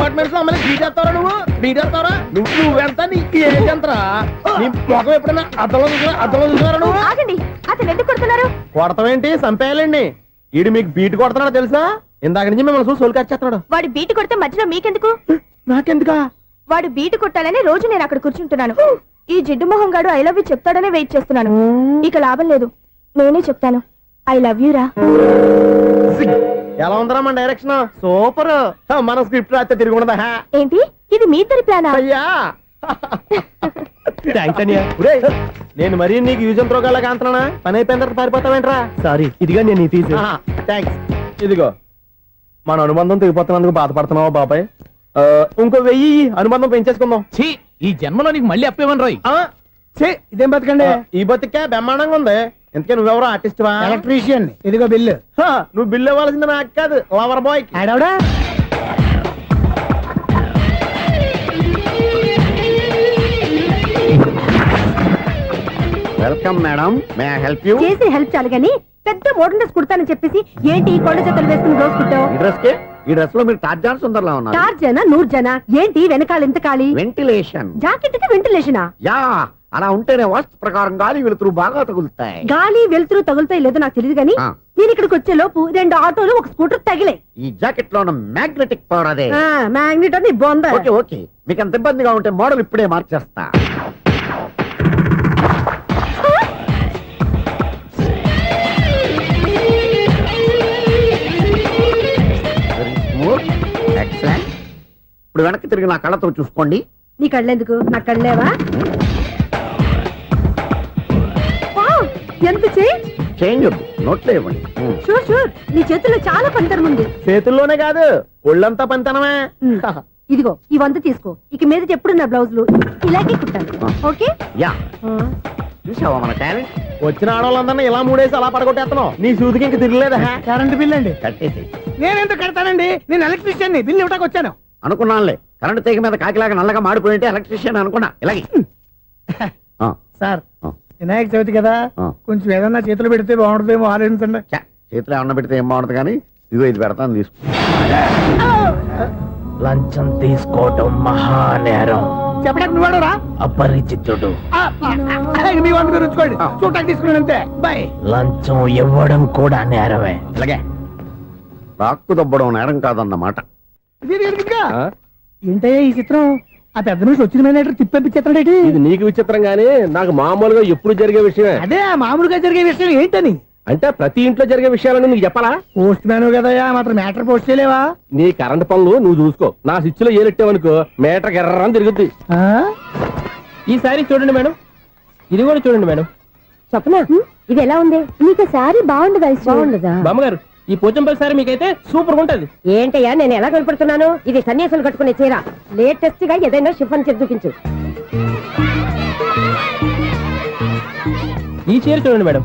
Apartments లో అమ్మని బీటేస్తారా బీటేస్తారా నువ్వెంత నీ ఏజ్ ఎంతరా నీ మొఖం ఎప్పుడైనా అద్దంలో చూసారా నువ్వు? ఆగండి, అతను ఎందుకు కొడుతున్నారు? కొడతావేంటి? చంపేయాలండి. ఈడు మీకు బీట్ కొడుతున్నాడు తెలుసా? ఇందాక నుంచి మిమ్మల్ని చూసి సోలు కచ్చేస్తున్నాడు. వాడు బీటు కొడితే మధ్యలో మీకెందుకు? నాకెందుకా? వాడు బీటు కొట్టాలని రోజు నేను అక్కడ కూర్చుంటున్నాను. ఈ జిడ్డు మొహం గాడు ఐ లవ్ యూ చెప్తాడనే వెయిట్ చేస్తున్నాను. ఇక లాభం లేదు, నేనే చెప్తాను ఐ లవ్ యూ రా. ఎలా ఉందరా మన డైరెక్షన్? సూపర్. మన స్క్రిప్ట్ రాస్తే తిరిగి ఉండదా? ఏంటి ఇది మీ ఇద్దరి ప్లానా? అయ్యా నేను మరీ నీకు యూజ్ అండ్ త్రోగాలా కాంతనా? పని అయిపోయిన తర్వాత పారిపోతావేంట్రా? సారీ, ఇదిగా నేను థ్యాంక్స్. ఇదిగో మన అనుబంధం తెగిపోతున్నందుకు బాధపడుతున్నావా బాబాయ్? ఇంకో 1000 అనుబంధం పెంచేసుకుందాం. ఈ జన్మలో నీకు మళ్ళీ అప్పేమని రాయి. ఇదేం బతకండి? ఈ బతికే బ్రహ్మాండంగా ఉంది. ఎందుకే నువ్వెవరో ఆర్టిస్ట్ వా? ఎలక్ట్రీషియన్. ఇదిగో బిల్లు. నువ్వు బిల్లు ఇవ్వాల్సింది నాకు కాదు, లవర్ బాయ్. ఆడవడా? Welcome madam, may I help you? చేసి హెల్ప్ చాలు గానీ పెద్ద మోడల్ డ్రెస్ కుడతానని చెప్పేసి ఏంటి కొండ చేతులు వేసుకుని రోజు కుట్టావు? ఈ డ్రెస్ లో మీరు టార్జాన్ సుందర్లా ఉన్నారు. టార్జనా నూర్జనా? ఏంటి వెనకాల ఇంత ఖాళీ? వెంటిలేషన్. జాకెట్ కి వెంటిలేషనా? యా, అలా ఉంటేనే వాస్తు ప్రకారం గాలి వెలుతురు బాగా తగులుతాయి. గాలి వెలుతురు తగులుతాయి లేదో నాకు తెలియదు గానీ నేను ఇక్కడికి వచ్చే లోపు 2 ఆటోలు ఒక స్కూటర్ తగిలాయి. ఈ జాకెట్ లో ఉన్న మ్యాగ్నెటిక్ పవర్ అదే. మ్యాగ్నెట్ అని బొంద. ఓకే, మీకు అంత ఇబ్బందిగా ఉంటే మోడల్ ఇప్పుడే మార్చేస్తా. ఎక్సలెంట్. ఇప్పుడు వెనక్కి తిరిగి నా కళ్ళతో చూసుకోండి. నీ కళ్ళెందుకు? నా కళ్ళేవా? ఎంత చేంజ్ వద్దు, నోట్లో ఇవ్వండి. షూర్ షూర్, నీ చేతుల్లో చాలా పంతరం ఉంది. చేతుల్లోనే కాదు, ఒళ్ళంతా పంతనమే. ఇదిగో ఈ 100 తీసుకో. ఇక మీద ఎప్పుడు నా బ్లౌజులు ఇలాగే కుట్టాను. ఓకే? యా. చూసావా మన టాలెంట్? వచ్చిన ఆడవాళ్ళందరినీ ఇలా మూడేసి అలా పడగొట్టేస్తున్నావు. నీ సూదికి ఇంక తిరగలేదా? కరెంట్ బిల్ అండి. కట్టేసి. నేనెందుకు కడతానండి? నేను ఎలక్ట్రీషియన్ ని. బిల్లు ఇవ్వడానికి వచ్చాను. అనుకున్నానులే, కరెంట్ తీగ మీద కాకిలాగా నల్లగా మాడిపోయింటే ఎలక్ట్రీషియన్ అనుకున్నా. ఇలాగే సార్, వినాయక చవితి కదా, కొంచెం ఏదన్నా చేతులు పెడితే బాగుంటుందేమో ఆలోచించండి. చేతిలో ఏమన్నా పెడితే ఏం బాగుంటుంది కానీ ఇదిగో ఇది పెడతాను, తీసుకో. లంచం తీసుకోవటం మహానేరం. చెప్పడానికి నువ్వాడరా? అపరిచితుడు. మీ వంట మీరు ఉంచుకోండి, చూడటానికి తీసుకున్నాను అంతే. బాయ్. లంచం ఇవ్వడం కూడా నేరమే. ఇలాగే రాక్కు దబ్బడం నేరం కాదన్నమాట. ఏంటయ్యా ఈ చిత్రం? ఆ పెద్ద నుంచి వచ్చిన మేనేటర్ తిప్పించేస్తాడేటి? ఇది నీకు విచిత్రం గానీ నాకు మామూలుగా ఎప్పుడు జరిగే విషయమే. అదే మామూలుగా జరిగే విషయం ఏంటని? అంటే ప్రతి ఇంట్లో జరిగే విషయాలని నీకు చెప్పాలా? పోస్ట్ మ్యాన్ కదయ్యా, మాత్రం మ్యాటర్ పోస్ట్ చేయలేవా? నీ కరెంట్ పనులు నువ్వు చూసుకో. నా స్విచ్ లో ఏలెట్టావనుకో మీటర్ ఎర్రని తిరుగుద్ది. ఈసారి చూడండి మేడం, ఇది కూడా చూడండి మేడం. చెప్పనా? ఇది ఎలా ఉంది? నీకు సారీ బాగుండదా? బాగుండదా బామ్మగారు? ఈ పోచంపల్లి సారీ మీకైతే సూపర్ ఉంటది. ఏంటయ్యా నేను ఎలా కనపడుతున్నాను? ఇది సన్యాసులు కట్టుకునే చీర. లేటెస్ట్ గా ఏదైనా షిఫన్ చేసి చూపించు. ఈ చీర చూడండి మేడం.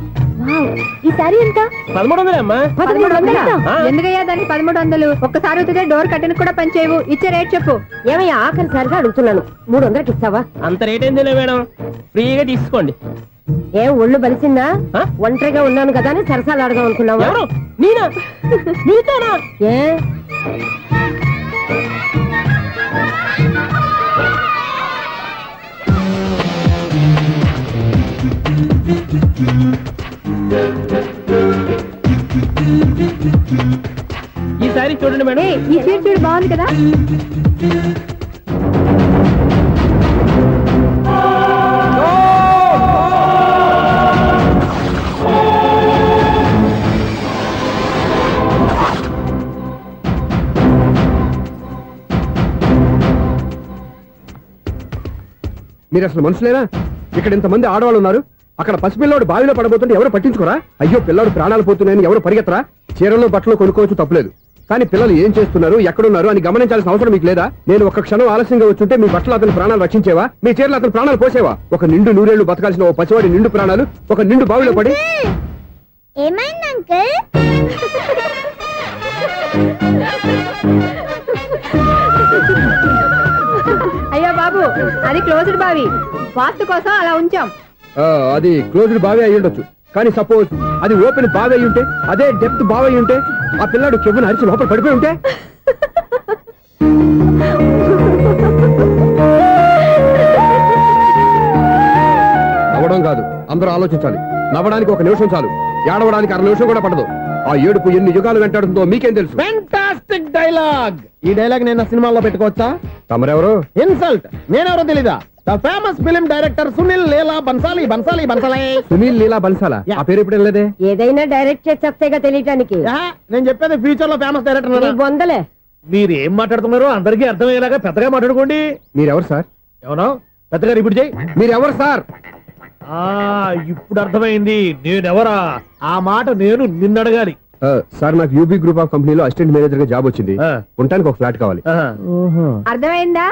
ఈ సారీ ఎంత? 1300 అమ్మా. 1300? ఎందుకయ్యా దాన్ని 1300? ఒక్కసారి అవుతుందే డోర్ కట్టను కూడా పనిచేయవు. ఇచ్చే రేట్ చెప్పు. ఏమయ్యా ఆఖరిసారిగా అడుగుతున్నాను, 300 ఇస్తావా? అంత రేట్ ఏంది మేడం, ఫ్రీగా తీసుకోండి. ఏం ఒళ్ళు బలిసిందా? ఒంటరిగా ఉన్నాను కదా అని సరసాలు అడదాం అనుకున్నావా? నేనా? నీతోనా? ఏ ఈ సారీ చూడండి మేడం. ఈ చీర చూడు, బాగుంది కదా? మీరు అసలు మనుషులేనా? ఇక్కడ ఇంతమంది ఆడవాళ్ళు ఉన్నారు, అక్కడ పసిపిల్లాడు బావిలో పడబోతుంటే ఎవరు పట్టించుకోరా? అయ్యో పిల్లాడు ప్రాణాలు పోతున్నాయని ఎవరు పరిగెత్తరా? చీరలో బట్టలు కొనుక్కోవచ్చు, తప్పులేదు. కానీ పిల్లలు ఏం చేస్తున్నారు, ఎక్కడున్నారు అని గమనించాల్సిన అవసరం మీకు లేదా? నేను ఒక్క క్షణం ఆలస్యంగా వచ్చుంటే మీ బట్టలు అతని ప్రాణాలు రక్షించేవా? మీ చీరలు అతని ప్రాణాలు పోసేవా? ఒక నిండు 100 ఏళ్లు బతకాల్సిన ఓ పసివాడి నిండు ప్రాణాలు ఒక నిండు బావిలో పడి. ఏమైంది అంకుల్? అయ్యో బాబు, అది క్లోజ్డ్ బావి, వాస్తు కోసం అలా ఉంచాం. అది క్లోజ్డ్ బావి అయి ఉండొచ్చు, కానీ సపోజ్ అది ఓపెన్ బావి అయి ఉంటే, అదే డెప్త్ బావి అయి ఉంటే, ఆ పిల్లాడు చెవును అరిచి లోపల పడిపోయి ఉంటే అందరూ ఆలోచించాలి. నవ్వడానికి 1 నిమిషం చాలు, ఏడవడానికి 1/2 నిమిషం కూడా పడదు. ఆ ఏడుపు ఎన్ని యుగాలు వెంటాడుతుందో మీకేం తెలుసు? Fantastic dialogue. ఈ డైలాగ్ నేను సినిమాలో పెట్టుకోవచ్చా? తమరెవరు? ఇన్సల్ట్. నేనెవరో తెలీదా? The famous film director Sunil Leela Bansali. Bansali Bansali Sunil Leela బన్సాలా? Yeah. ఆ పేరు ఇప్పుడు లేదే. ఏదైనా డైరెక్ట్ చేసేస్తేగా తెలియటానికి నేను చెప్పేది ఫ్యూచర్ లో ఫేమస్ డైరెక్టర్. బొందలే. మీరు ఏం మాట్లాడుతున్నారో అందరికీ అర్థమయ్యేలాగా పెద్దగా మాట్లాడుకోండి. మీరెవరు సార్? ఎవరో పెద్దగా రిపీట్ చేయి. మీరెవరు సార్? ఇప్పుడు అర్థమైంది నేనెవరా. ఆ మాట నేను నిన్ను అడగాలి. సార్, నాకు యూబీ గ్రూప్ ఆఫ్ కంపెనీలో అసిస్టెంట్ మేనేజర్ గా జాబ్ వచ్చింది. ఉండటానికి ఒక ఫ్లాట్ కావాలి. అర్థమైందా?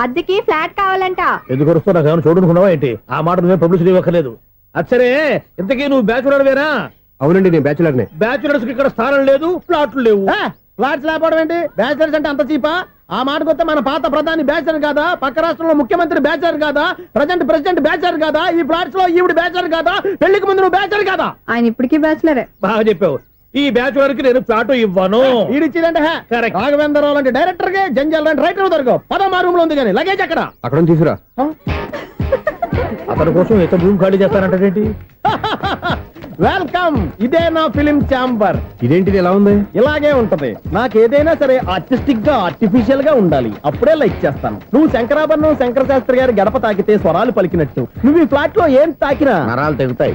అద్దెకి ఫ్లాట్ కావాలంట. ఎందుకు వస్తున్నా నాకు ఏమైనా చూడనుకున్నావా ఏంటి? ఆ మాట నువ్వే పబ్లిసిటీ ఇవ్వక్కర్లేదు. అచ్చరే, ఇంతకీ నువ్వు బ్యాచులర్ వేరా? అవునండి, నేను బ్యాచులర్నే. బ్యాచులర్స్ కి ఇక్కడ స్థానం లేదు, ఫ్లాట్లు లేవు. ఫ్లాట్స్ లేకపోవడం ఏంటి? బ్యాచులర్స్ అంటే అంత చీపా? ఆ మాటకొస్తే మన పాత ప్రధాని బ్యాచులర్ కాదా? పక్క రాష్ట్రంలో ముఖ్యమంత్రి బ్యాచులర్ కాదా? ప్రజెంట్ ప్రెసిడెంట్ బ్యాచులర్ కాదా? ఈ ఫ్లాట్స్ లో ఈవిడ బ్యాచులర్ కాదా? పెళ్లికి ముందు నువ్వు బ్యాచులర్ కాదా? ఆయన ఇప్పటికీ బ్యాచులరే. బాగా చెప్పావు. ఈ బ్యాచులర్ కి నేను ఫ్లాట్ ఇవ్వను. ఈడిచ్చిందంటే రాఘవేంద్రరావు లాంటి డైరెక్టర్ కి, జంజాల్ లాంటి రైటర్ దొరకవు. 10వ రూమ్ లో ఉంది కానీ లగేజ్ అక్కడ. అక్కడ తీసుకురా. అతని కోసం ఎంత రూమ్ ఖాళీ చేస్తానంటే వెల్కమ్. ఇదే నా ఫిలిం ఛాంబర్. ఇదేంటిది ఎలా ఉంది? ఇలాగే ఉంటది. నాకు ఏదైనా సరే ఆర్టిస్టిక్ గా, ఆర్టిఫిషియల్ గా ఉండాలి. అప్పుడే లైక్ చేస్తాను. నువ్వు శంకరాభరణం శంకర శాస్త్రి గారి గడప తాకితే స్వరాలు పలికినట్టు నువ్వు ఈ ఫ్లాట్ లో ఏం తాకినా నరాలు తెగుతాయి.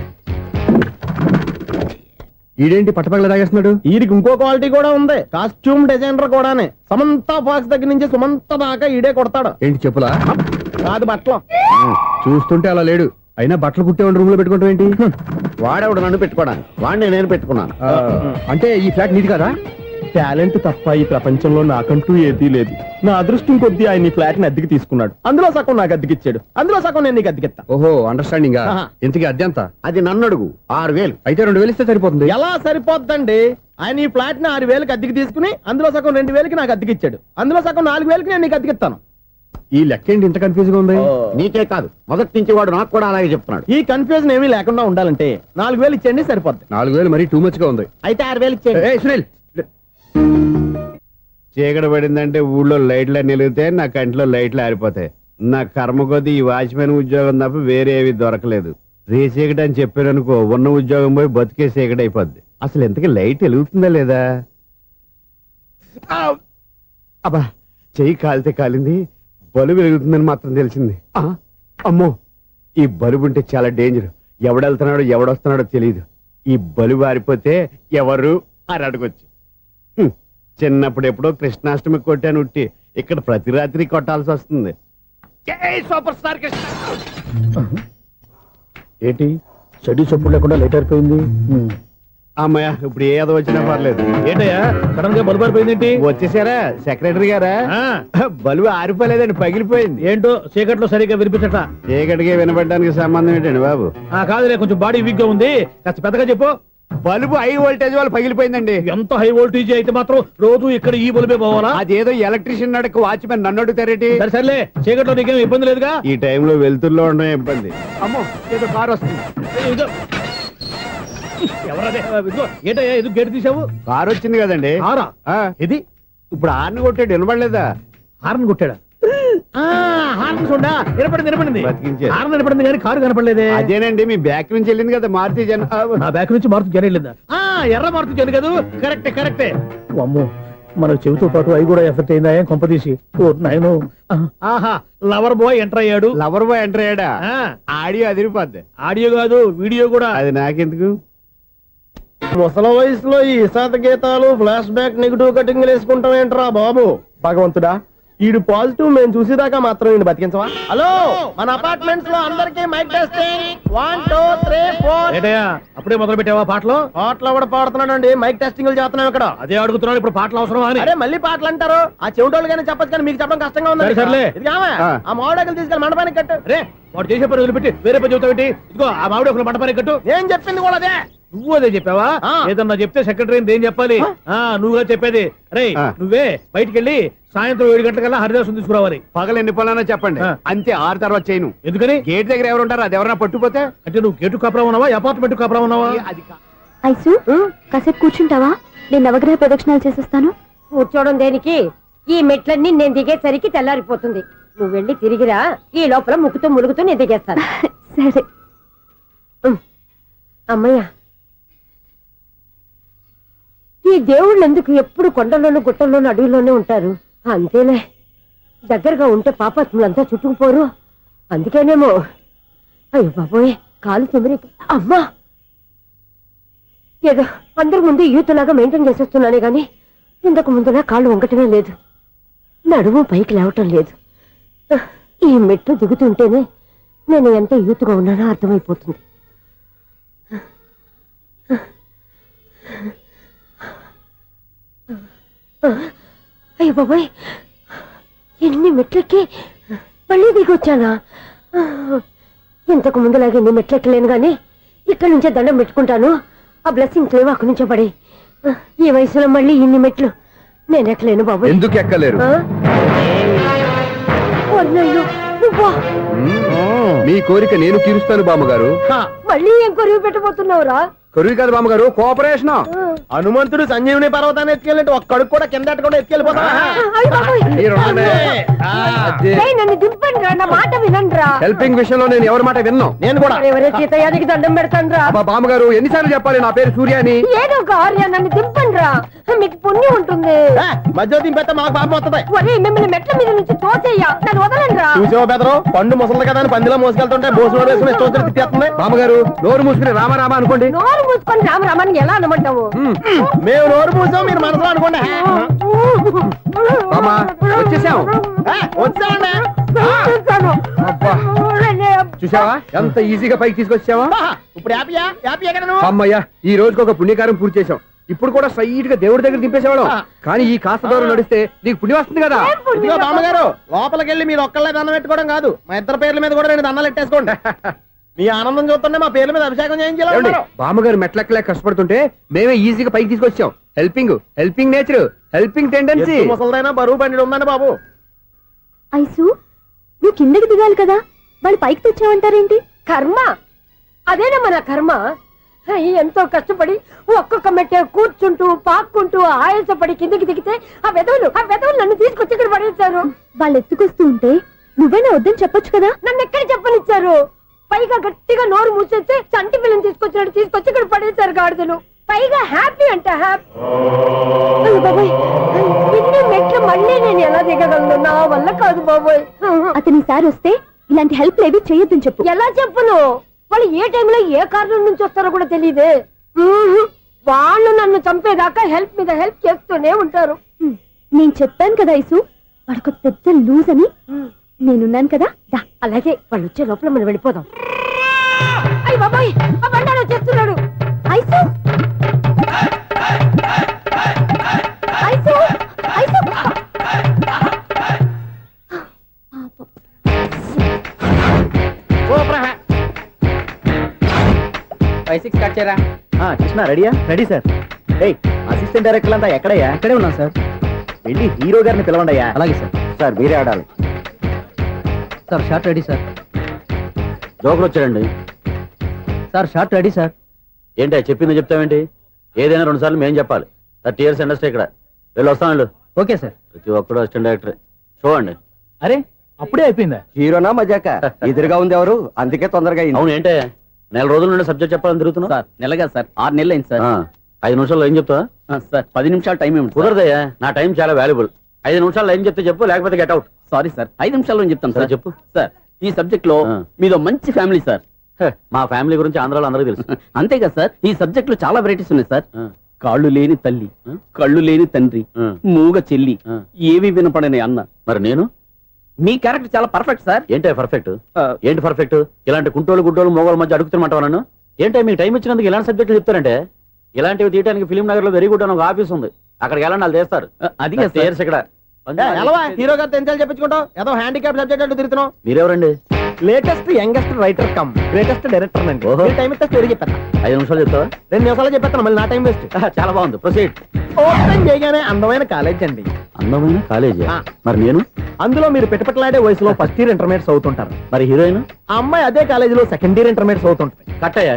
ఈడేంటి పట్టపగల తాగేస్తున్నాడు? వీడికి ఇంకో క్వాలిటీ కూడా ఉంది. కాస్ట్యూమ్ డిజైనర్ కూడానే. సమంత ఫాక్స్ దగ్గర నుంచి సుమంత దాకా ఈడే కొడతాడు. ఏంటి చెప్పులా? కాదు, బట్టలు. చూస్తుంటే అలా లేడు. అయినా బట్టలు కుట్టేవాడి రూమ్ లో పెట్టుకుంటాం ఏంటి? వాడేవాడు నన్ను పెట్టుకోవడానికి, వాడిని నేను పెట్టుకున్నాను. అంటే ఈ ఫ్లాట్ నీది కదా? టాలెంట్ తప్ప ఈ ప్రపంచంలో నాకంటూ ఏదీ లేదు. నా అదృష్టం కొద్దీ ఆయన ఈ ఫ్లాట్ ని అద్దెకి తీసుకున్నాడు. అందులో సగం నాకు అద్దెకిచ్చాడు, అందులో సగం నేను నీకు అద్దెకిస్తా. ఓహో, అండర్స్టాండింగ్. ఇంతకీ అద్దె ఎంత? అది నన్ను అడుగు. 6000. అయితే 2000 ఇస్తే సరిపోతుంది. ఎలా సరిపోద్దండి? ఆయన ఈ ఫ్లాట్ ని 6000కి అద్దెకి తీసుకుని అందులో సగం 2000కి నాకు అద్దెకిచ్చాడు. అందులో సగం 4000కి నేను నీకు అద్దెకిస్తాను. ఈ లెక్క ఏంటి ఇంత కన్ఫ్యూజ్ గా ఉంది? నీకే కాదు, మొదటి నుంచి వాడు నాకు కూడా అలాగే చెప్తున్నాడు. ఈ కన్ఫ్యూజన్ ఏమీ లేకుండా ఉండాలంటే 4000 ఇచ్చేయండి, సరిపోద్ది. 4000 మరీ టూ మచ్ గా ఉంది. అయితే 6000 ఇచ్చేయండి. ఏయ్ సునీల్, చీకటి పడిందంటే ఊళ్ళో లైట్లు నిలిగితే నా కంటిలో లైట్లు ఆరిపోతాయి. నా కర్మ కొద్దీ ఈ వాచ్మెన్ ఉద్యోగం తప్ప వేరే ఏవి దొరకలేదు. రేచీకటి అని చెప్పారనుకో, ఉన్న ఉద్యోగం పోయి బతికే చీకటి అయిపోద్ది. అసలు ఇంతకీ లైట్ వెలుగుతుందా లేదా? అబ్బా, చెయ్యి కాలితే కాలింది, బలుబు వెలుగుతుందని మాత్రం తెలిసింది. అమ్మో, ఈ బలుబు ఉంటే చాలా డేంజర్. ఎవడెళ్తున్నాడో ఎవడొస్తున్నాడో తెలియదు. ఈ బలుబు ఆరిపోతే ఎవరు అని అడగొచ్చు. చిన్నప్పుడు ఎప్పుడో కృష్ణాష్టమి కొట్టాను ఉట్టి, ఇక్కడ ప్రతి రాత్రి కొట్టాల్సి వస్తుంది. Super star Krishna. ఏంటి చెడు చెప్పుడు లేకుండా లేట్ అయిపోయింది? అమ్మయ్య, ఇప్పుడు ఏదో వచ్చినా పర్లేదు. ఏంటయ్యా సడన్ గా బల్బు అయిపోయింది ఏంటి? వచ్చేసారా సెక్రటరీ గారా? బలుబు ఆరిపోలేదండి, పగిలిపోయింది. ఏంటో చీకట్లో సరిగ్గా వినిపించట. చీకటిగా వినపడడానికి సంబంధం ఏంటండి బాబు? కాదులే, కొంచెం బాడీ వీక్ గా ఉంది, కాస్త పెద్దగా చెప్పు. బల్బు హై వోల్టేజ్ వాళ్ళు పగిలిపోయిందండి. ఎంత హై వోల్టేజ్ అయితే మాత్రం రోజు ఇక్కడ ఈ బల్బే పోవాలా? అదేదో ఎలక్ట్రీషియన్ నడక వాచ్మెన్ నన్ను అడుగుతారేటి? సరే సర్లే, చీకట్లో నీకేం ఇబ్బంది లేదుగా? ఈ టైంలో వెళ్తుల్లో ఉండడం ఇబ్బంది. అమ్మో, ఏదో కారు వస్తుంది. ఎవరదే? ఏంటయ్యా ఇది గేట్ తీసావు? కారు వచ్చింది కదండి. కారా? ఇది ఇప్పుడు హార్న్ కొట్టాడు, వినపడలేదా? హార్న్ కొట్టాడా? హార్న్ చూడా వినపడింది. బతికించాడు. హార్న్ వినపడింది కానీ కారు కనపడలేదే. అదేనండి, మీ బ్యాక్ నుంచి వెళ్ళింది కదా మారుతి జన. నా బ్యాక్ నుంచి మారుతి జన వెళ్ళిందా? ఎర్ర మారుతి జన కదా? కరెక్టే. అమ్మో, మనకు చెవితో పాటు అవి కూడా ఎఫెక్ట్ అయిందా? ఏం కొంపదీసి? నాయను, ఆహా, లవర్ బాయ్ ఎంటర్ అయ్యాడు. లవర్ బాయ్ ఎంటర్ అయ్యాడా? ఆడియో అదిరిపోద్ది. ఆడియో కాదు, వీడియో కూడా. అది నాకెందుకు? ముసల వయసులో ఈ ఇసాత గీతాలు, ఫ్లాష్ బ్యాక్, నెగిటివ్ కటింగ్ వేసుకుంటాం ఏంట్రా బాబు? భగవంతుడా, ఈడు పాజిటివ్ మేము చూసేదాకా మాత్రం ఈయన బతికించవా? హలో, మన అపార్ట్మెంట్స్ లో అందరికి మైక్ టెస్టింగ్. 1 2 3 4. ఏటయ్యా అప్పుడే మొదలు పెట్టావా పాటలు? పాటలు కూడా పాడుతున్నాడు, మైక్ టెస్టింగ్ చేస్తున్నాం ఇక్కడ. అదే అడుగుతున్నాడు, ఇప్పుడు పాటలు అవసరమా అని. అరే మళ్ళీ పాటలు అంటారు, ఆ చెవిటోళ్ళు కానీ చెప్పచ్చు, కానీ మీకు చెప్పడం కష్టంగా ఉంది. సర్లే, ఇది ఆ మామిడాకులు తీసుకెళ్ళి మండపానికి కట్టు. రే, వాడు చేసే పని వదిలిపెట్టి వేరే పని చెబుతావు ఏంటి? ఇదిగో ఆ మామిడాకులు మండపానికి కట్టు. నేను చెప్పింది కూడా అదే. నువ్వు అదే చెప్పావా? ఏదన్నా చెప్తే సెక్రటరీ ఏం చెప్పాలి? నువ్వుగా చెప్పేది. రే, నువ్వే బయటికి వెళ్ళి సాయంత్రం 7 గంటలకల్లా హరిదాసు తీసుకురావాలి. పగలు ఎన్ని పనులన్నా చెప్పండి, అంతే. 6 తర్వాత చేయను. ఎందుకని? గేట్ దగ్గర ఎవరు ఉంటారు, అది ఎవరన్నా పట్టుపోతే. అంటే నువ్వు గేటు కాపురా ఉన్నావా, అపార్ట్మెంట్ కాపురా ఉన్నావా? అది ఐసు, కాసేపు కూర్చుంటావా? నేను నవగ్రహ ప్రదక్షిణాలు చేసేస్తాను. కూర్చోవడం దేనికి? ఈ మెట్లన్నీ నేను దిగేసరికి తెల్లారిపోతుంది. నువ్వు వెళ్ళి తిరిగిరా, ఈ లోపల ముక్కుతూ ములుగుతూ నేను దిగేస్తాను. సరే. అమ్మయ్య, ఈ దేవుళ్ళు ఎందుకు ఎప్పుడు కొండల్లోనూ గుట్టల్లోనూ అడవిలోనే ఉంటారు? అంతేలే, దగ్గరగా ఉంటే పాపాత్ములంతా చుట్టుకుపోరు. అందుకేనేమో. అయ్యో బాబోయ్, కాలు తిమిరి. అమ్మా, ఏదో అందరి ముందు యూత్లాగా మెయింటైన్ చేసేస్తున్నానే గాని ఇంతకు ముందులా కాళ్ళు వంకటమే లేదు, నడుము పైకి లేవటం లేదు. ఈ మెట్లు దిగుతుంటేనే నేను ఎంత యూత్గా ఉన్నానో అర్థమైపోతుంది. అయ్యో బాబాయ్, ఎన్ని మెట్లెక్కి మళ్ళీ దిగొచ్చానా? ఇంతకు ముందులాగే ఎన్ని మెట్లెక్కలేను గాని ఇక్కడి నుంచే దండం పెట్టుకుంటాను. ఆ బ్లెస్సింగ్స్ లేవు అక్కడి నుంచే పడి. ఈ వయసులో మళ్ళీ ఇన్ని మెట్లు నేను ఎక్కలేను బాబు. ఎందుకు ఎక్కలేరు? నువ్వా? మీ కోరిక నేను తీరుస్తాను బామ్మగారు. మళ్ళీ ఏం కొరివి పెట్టబోతున్నావురా? కొరువు కాదు బామ్మగారు, కోఆపరేషన్. హనుమంతుడు సంజీవుని పర్వతాన్ని ఎత్తుకెళ్ళి ఒక్కడికి కూడా కింద ఎట్టకుండా ఎత్తుకెళ్ళిపోతా. అయ్య బాబోయ్. ఏయ్, నన్ను దింపండి రా, నా మాట వినండి రా. హెల్పింగ్ విషయంలో నేను ఎవరి మాట విన్నాను. నేను కూడా. ఎవరే సీతయ్యానికి దండం పెడతాను రా. అబ్బా బామ్మగారు, ఎన్నిసార్లు చెప్పాలి నా పేరు సూర్య అని? ఏదో ఒక ఆర్య, నన్ను దింపండి రా, మీకు పుణ్యం ఉంటుంది. మధ్యలో దింపేస్తే మాకు పాపం వస్తుంది. ఒరే, మిమ్మల్ని మెట్ల మీద నుంచి తోసేయ్యా, నన్ను వదలండి రా. చూసావా బెదరు, పండు ముసలి కదా అని పందిలో మోసుకెళ్తుంటే భోజనం వేసుకుని ఇష్టం తిట్టేస్తుంది. బామ్మగారు, నోరు మూసుకుని రామారామ అనుకోండి. నోరు మూసుకొని రామరామని ఎలా అనమంటావు? మేము నోరు మూసాం, మీరు మనసులో అనుకోండి. బామ్మ, వచ్చేసాం. వచ్చామండి. అబ్బా, చూసావా ఎంత ఈజీగా పైకి తీసుకొచ్చావా? ఇప్పుడు హ్యాపీయా? హ్యాపీయా కదా నువ్వు? అమ్మయ్యా, ఈ రోజుకి ఒక పుణ్యకారం పూర్తి చేసాం. ఇప్పుడు కూడా స్ట్రైట్ గా దేవుడి దగ్గర దింపేసేవాడు. కానీ ఈ కాస్త దూరం నడిస్తే నీకు పుణ్యం వస్తుంది కదా. ఇదిగో బామ్మగారు, లోపలికి వెళ్ళి మీరు ఒక్కళ్ళే దండం పెట్టుకోవడం కాదు, మా ఇద్దరు పేర్ల మీద కూడా 2 దండాలు పెట్టేసుకోండి. మీ ఆనందం చూస్తుంటే మా పేర్ల మీద అభిషేకం చేయించాలి. బామ్మగారు మెట్లెక్కలే కష్టపడుతుంటే మేమే ఈజీగా పైకి తీసుకొచ్చాం. Helping nature, helping tendency. ముసలిదైనా బరువు బండి ఉందండి బాబు. ఐసు, నువ్వు కిందకి దిగాలి కదా, వాళ్ళు పైకి తెచ్చావంటారేంటి? కర్మ, అదేనమ్మా నా కర్మ. ఎంతో కష్టపడి ఒక్కొక్క మెట్ట కూర్చుంటూ పాక్కుంటూ ఆయాసపడి కిందకి దిగితే ఆ వెధవులు నన్ను తీసుకొచ్చి ఇక్కడ పడేశారు. వాళ్ళు ఎత్తుకొస్తూ ఉంటే నువ్వేనా వద్దని చెప్పొచ్చు కదా. నన్ను ఎక్కడ చెప్పనిచ్చారు? పైగా గట్టిగా నోరు మూసేస్తే చంటి పిల్లని తీసుకొచ్చి ఇక్కడ పడేశారు గాడిదలు. పైగా హ్యాపీ అంట హ్యాపీ. బాబోయ్, ఇన్ని మెట్లు మళ్ళీ నేను ఎలా దిగగలను? నా వల్ల కాదు బాబోయ్. అతని సారి వస్తే ఇలాంటి హెల్ప్ లేవి చేయొద్దని చెప్పు. ఎలా చెప్పును? వాళ్ళు ఏ టైంలో ఏ కారణం నుంచి వస్తారో కూడా తెలియదే. వాళ్ళు నన్ను చంపేదాకా హెల్ప్ మీద హెల్ప్ చేస్తూనే ఉంటారు. నేను చెప్పాను కదా ఐసు, వాడికి పెద్ద లూజ్ అని. నేనున్నాను కదా. అలాగే, వాళ్ళు వచ్చే లోపల మనం వెళ్ళిపోదాం. అయ్య బాబాయ్, ఆ బండారు వచ్చేస్తున్నాడు. Ice, ice, ice. 5-6 స్టార్ట్ చేయరా. కృష్ణ రెడీయా? Ready sir. అసిస్టెంట్ డైరెక్టర్ అంతా ఎక్కడయ్యా? ఇక్కడే ఉన్నాం సార్. వెళ్ళి హీరో గారిని పిలవండి అయ్యా. అలాగే సార్. సార్ మీరే ఆడాలి. Sir short ready sir. జోకులు వచ్చాడండి. Sir short ready sir. ఏంటి చెప్పింది చెప్తావేంటి? ఏదైనా 2 సార్లు మేము చెప్పాలి. 30 years ఇండస్ట్రీ ఇక్కడ. వెళ్ళి వస్తాను. Okay sir. ప్రతి ఒక్కడు అసిస్టెంట్ డైరెక్టర్. చూడండి. అరే, అప్పుడే అయిపోయిందా? హీరోనా మజాక? ఎదురుగా ఉంది ఎవరు, అందుకే తొందరగా అయింది. అవును, ఏంటే 4 రోజుల నుండి సబ్జెక్ట్ చెప్పాలని తిరుగుతున్నా? సార్ నెలగా సార్, 6 నెలలు అయింది సార్. 5 నిమిషాల్లో ఏం చెప్తా సార్? 10 నిమిషాలు టైం ఏమి కుదరదయ్యా, నా టైం చాలా వాల్యుబుల్. 5 నిమిషాల్లో ఏం చెప్తే చెప్పు, లేకపోతే గెట్ అవుట్. సారీ సార్, 5 నిమిషాల్లో చెప్తాను సార్. చెప్పు సార్, ఈ సబ్జెక్ట్ లో మీదో మంచి ఫ్యామిలీ సార్. మా ఫ్యామిలీ గురించి ఆంధ్రాలో అందరికీ తెలుసు. అంతేగా సార్, ఈ సబ్జెక్ట్ లో చాలా వెరైటీస్ ఉన్నాయి సార్. కాళ్ళు లేని తల్లి, కళ్ళు లేని తండ్రి, మూగ చెల్లి, ఏవి వినపడని అన్న. మరి నేను? మీ క్యారెక్టర్ చాలా పర్ఫెక్ట్ సార్. ఏంటే పర్ఫెక్ట్? ఏంటి పర్ఫెక్ట్? ఇలాంటి కుంటోళ్ళు గుడ్డోళ్ళు మోగోళ్ళ మధ్య అడుగుతున్నమాట నన్ను. ఏంటంటే మీకు టైం ఇచ్చినందుకు ఇలాంటి సబ్జెక్టులు చెప్తారంటే? ఇలాంటివి తీయడానికి ఫిలిం నగర్ లో వెరీ గుడ్ అని ఒక ఆఫీస్ ఉంది, అక్కడికి వెళ్ళండి, వాళ్ళు చేస్తారు. అది ఇక్కడ హీరో గారు తెంచాలి చెప్పించుకుంటాం, ఏదో హ్యాండిక్యాప్ సబ్జెక్ట్ అంటూ తిరుగుతున్నాం. మీరెవరండి? Latest youngest writer cum greatest director అండి. టైం ఇస్తే స్టోరీ చెప్పేస్తా. 5 నిమిషాలు చెప్తావా? 2 నిమిషాలు చెప్పేస్తాను, మళ్ళీ నా టైం వేస్ట్. చాలా బాగుంది, ప్రొసీడ్. ఓపెన్ చేయగానే అందమైన కాలేజ్ అండి. అందమైన కాలేజ్? మరి నేను? అందులో మీరు పెట్టుపట్లాడే వయసులో ఫస్ట్ ఇయర్ ఇంటర్మీడియట్స్ అవుతుంటారు. మరి హీరోయిన్? ఆ అమ్మాయి అదే కాలేజీలో సెకండ్ ఇయర్ ఇంటర్మీడియట్స్ అవుతుంటాయి. కట్టయ్యా,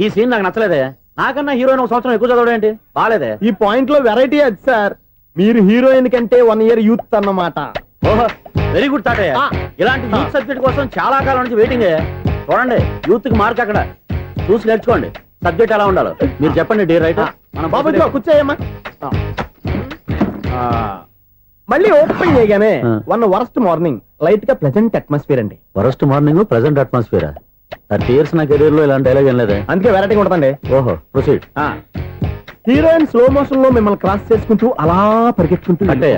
ఈ సీన్ నాకు నచ్చలేదే. నాకన్నా హీరోయిన్ 1 సంవత్సరం ఎక్కువ చదవడం ఏంటి? బాలేదే. ఈ పాయింట్ లో వెరైటీ అది సార్, మీరు హీరోయిన్ కంటే 1 year యూత్ అన్నమాట. ఓహో, వెరీ గుడ్ థాట్. ఇలాంటి యూత్ సబ్జెక్ట్ కోసం చాలా కాలం నుంచి వెయిటింగ్. చూడండి, యూత్ కి మార్క్ అక్కడ చూసి నేర్చుకోండి. సబ్జెక్ట్ ఎలా ఉండాలో మీరు చెప్పండి డీర్ రైటర్ బాబు ఇదిగో కూర్చోయమ్మా ఆ, మళ్ళీ ఓపెన్ చేయగానే ఆ. వన్ వరస్ట్ మార్నింగ్ లైట్ గా ప్లెజెంట్ అట్మాస్ఫియర్ అండి. First morning present atmosphere 30 years నా కెరీర్ లో ఇలాంటి డైలాగ్ ఏం లేదే. అందుకే వెరైటీగా ఉంటుందండి. ఓహో ప్రొసీడ్. హీరోయిన్ స్లో మోషన్ లో మిమ్మల్ని క్రాస్ చేసుకుంటూ అలా పరిగెత్తుకుంటూ అంటే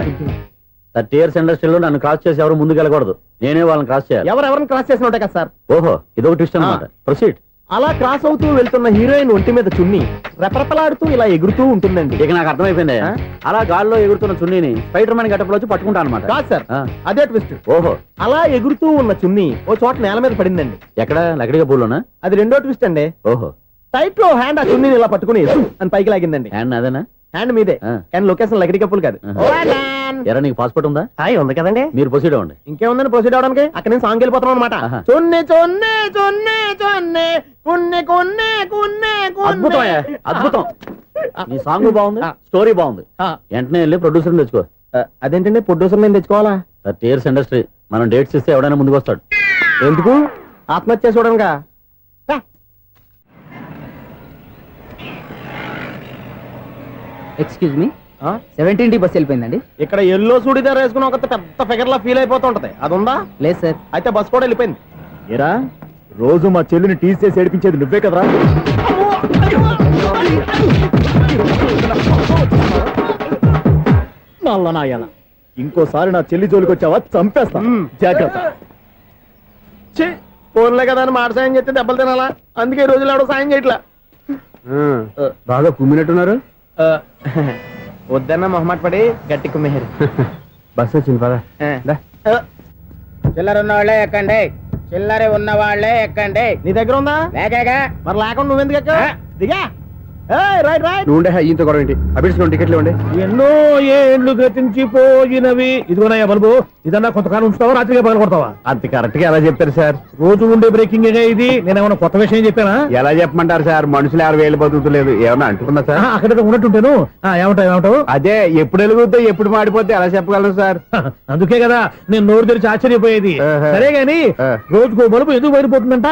30 years ఇండస్ట్రీలో నన్ను క్రాస్ చేసి ఎవరు ముందుకు వెళ్ళకూడదు, నేనే వాళ్ళని క్రాస్ చేయాలి. ఎవరెవరిని క్రాస్ చేసిన ఉంటాయి కదా సార్. ఓహో ఇదొక ట్విస్ట్ అన్నమాట. ప్రొసీడ్. అలా క్రాస్ అవుతూ వెళ్తున్న హీరోయిన్ ఒంటి మీద చున్ని రెపరెపలాడుతూ ఇలా ఎగురుతూ ఉంటుందండి. ఇక నాకు అర్థమైపోయింది. ఆ? అలా గాల్లో ఎగురుతున్న చున్నీని స్పైడర్ మ్యాన్ గట్టపులో వచ్చి పట్టుకుంటా అనమాట. కాదు సార్, ఆ. అదే ట్విస్ట్. ఓహో అలా ఎగురుతూ ఉన్న చున్ని ఓ చోట నేల మీద పడిందండి. ఎక్కడ లకడిగా పూలోనా? అది రెండో ట్విస్ట్ అండి. ఓహో టైట్ లో హ్యాండ్ ఆ చున్నీని ఇలా పట్టుకుని "సు" అని పైకి లాగిందండి. హ్యాండ్ అదేనా? హ్యాండ్ మీదే ఆ. కానీ లొకేషన్ లకడి కప్పులు కాదు. ఎరా నీకు పాస్పోర్ట్ ఉందా? హాయ్ ఉంది కదండి. మీరు ప్రొసీడ్ అవ్వండి. ఇంకేముందని ప్రొసీడ్ అవడానికి అక్కడ నేను సాంగ్ వెళ్ళిపోతాం అనమాట. ఆహా. చున్ని చున్ని చున్ని చున్ని కున్ని కున్ని కున్ని అద్భుతం అయ్యా, అద్భుతం. నీ సాంగ్ బాగుంది, స్టోరీ బాగుంది. వెంటనే వెళ్ళి ప్రొడ్యూసర్ తెచ్చుకో. అదేంటండి ప్రొడ్యూసర్ నేను తెచ్చుకోవాలా? 30 years ఇండస్ట్రీ, మనం డేట్స్ ఇస్తే ఎవడైనా ముందుకు వస్తాడు. ఎందుకు? ఆత్మహత్య చూడనుగా. Excuse me 17D bus వెళ్ళిపోయిందండి. ఇక్కడ ఎల్లో చూడిదార్ వేసుకుని ఒక పెద్ద ఫిగర్ లా ఫీల్ అయిపోతూ ఉంటది, అది ఉందా? లేదు సార్. అయితే బస్ కూడా వెళ్ళిపోయింది. ఏరా రోజు మా చెల్లిని టీస్ చేసి ఏడిపించేది నువ్వే కదరా? నాయన ఇంకోసారి నా చెల్లి జోలికి వచ్చావా చంపేస్తా, జాగ్రత్త. ఫోన్లే కదా అని మాట సాయం చేస్తే దెబ్బలు తినాలా? అందుకే ఈ రోజులు ఎవడో సాయం చేయట్లా. బాగా కుమ్మినట్టున్నారు. వద్దన్న మొహమాట పడి గట్టి కుమ్మేరు. బస్ వచ్చింది పద. చిల్లర ఉన్న వాళ్ళే ఎక్కండి, చిల్లర ఉన్న వాళ్ళే ఎక్కండి. నీ దగ్గర ఉందా? లేకగా మరి లేకుండా నువ్వెందుకు ఎక్కావు? దిగా. Right right. నువ్వు ఉండే ఈయంతో గొడవ ఏంటి? అభిడ్స్లో టికెట్లు ఇవ్వండి. ఎన్నో ఏండ్లు గతించిపోయినవి. ఇదిగోనయ్యా బల్బు, ఇదన్నా కొంతకాలం ఉంచుతావా రాత్రిగా పగల కొడతావా? అంత కరెక్ట్ గా ఎలా చెప్తారు సార్? రోజు ఉండే బ్రేకింగ్ ఇది. నేనేమన్నా కొత్త విషయం చెప్పానా? ఎలా చెప్పమంటారు సార్? మనుషులు 60,000 బతుకుతలేదు, ఏమన్నా అంటున్నా సార్? అక్కడ ఉన్నట్టుంటాను. ఏమంటావు? అదే ఎప్పుడు వెలుగుద్దో ఎప్పుడు మాడిపోతే ఎలా చెప్పగలను సార్? అందుకే కదా నేను నోరు తెరిచి ఆశ్చర్యపోయేది. ఆహా. సరే గాని ఆ. రోజుకో బలుపు ఎందుకు బయటపోతుందంట?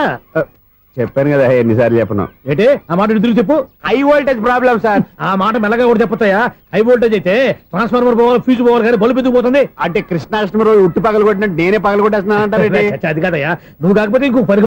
చెప్పాను కదా ఎన్నిసార్లు చెప్పను. ఏంటే ఆ మాట ఎదురు చెప్పు. High voltage problem sir. ఆ మాట మెల్లగా కూడా చెప్పొచ్చాయా? హై వోల్టేజ్ అయితే ట్రాన్స్ఫార్మర్ పోవాలి, ఫ్యూజ్ పోవాలి, కానీ బల్బు ఎందుకు పోతుంది? అంటే కృష్ణాష్టమి రోజు ఉట్టి పగలు కొట్టినట్టు నేనే పగలు కొట్టేస్తున్నాను అంటారు. అది కాదయ్యా, నువ్వు కాకపోతే ఇంకో పని